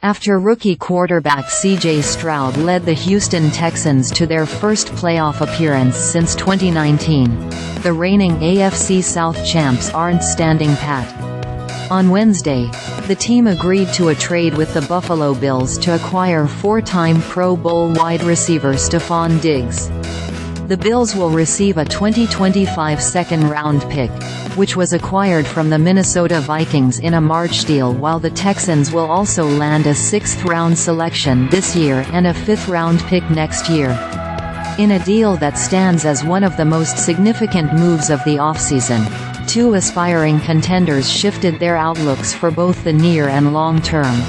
After rookie quarterback C.J. Stroud led the Houston Texans to their first playoff appearance since 2019, the reigning AFC South champs aren't standing pat. On Wednesday, the team agreed to a trade with the Buffalo Bills to acquire four-time Pro Bowl wide receiver Stefon Diggs. The Bills will receive a 2025 second-round pick, which was acquired from the Minnesota Vikings in a March deal, while the Texans will also land a sixth-round selection this year and a fifth-round pick next year. In a deal that stands as one of the most significant moves of the offseason, two aspiring contenders shifted their outlooks for both the near and long term.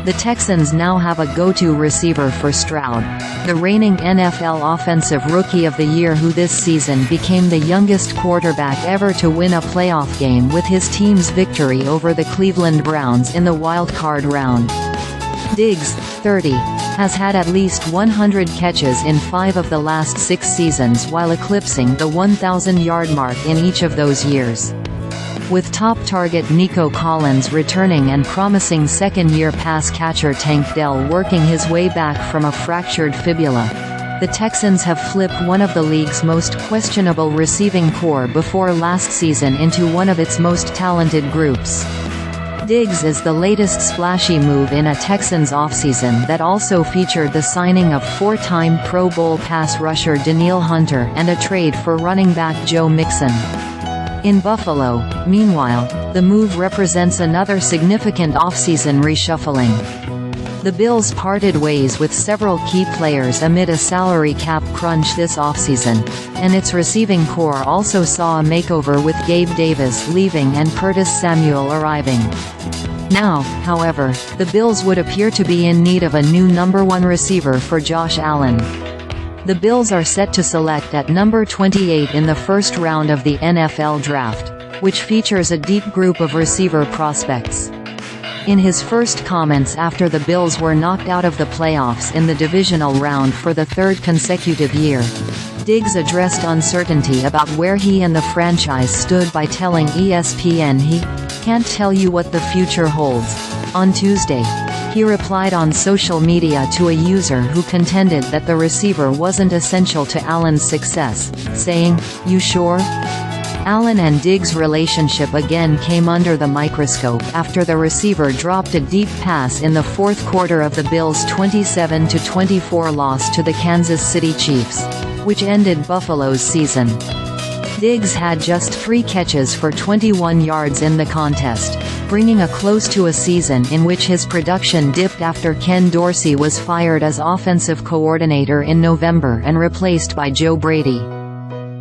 The Texans now have a go-to receiver for Stroud, the reigning NFL Offensive Rookie of the Year, who this season became the youngest quarterback ever to win a playoff game with his team's victory over the Cleveland Browns in the wild-card round. Diggs, 30, has had at least 100 catches in 5 of the last 6 seasons, while eclipsing the 1,000-yard mark in each of those years. With top target Nico Collins returning and promising second-year pass catcher Tank Dell working his way back from a fractured fibula, the Texans have flipped one of the league's most questionable receiving corps before last season into one of its most talented groups. Diggs is the latest splashy move in a Texans offseason that also featured the signing of four-time Pro Bowl pass rusher Danielle Hunter and a trade for running back Joe Mixon. In Buffalo, meanwhile, the move represents another significant offseason reshuffling. The Bills parted ways with several key players amid a salary cap crunch this offseason, and its receiving corps also saw a makeover with Gabe Davis leaving and Curtis Samuel arriving. Now, however, the Bills would appear to be in need of a new number 1 receiver for Josh Allen. The Bills are set to select at number 28 in the first round of the NFL Draft, which features a deep group of receiver prospects. In his first comments after the Bills were knocked out of the playoffs in the divisional round for the third consecutive year, Diggs addressed uncertainty about where he and the franchise stood by telling ESPN he "can't tell you what the future holds." On Tuesday, he replied on social media to a user who contended that the receiver wasn't essential to Allen's success, saying, "You sure?" Allen and Diggs' relationship again came under the microscope after the receiver dropped a deep pass in the fourth quarter of the Bills' 27-24 loss to the Kansas City Chiefs, which ended Buffalo's season. Diggs had just 3 catches for 21 yards in the contest, bringing a close to a season in which his production dipped after Ken Dorsey was fired as offensive coordinator in November and replaced by Joe Brady.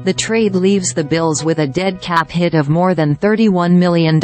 The trade leaves the Bills with a dead cap hit of more than $31 million.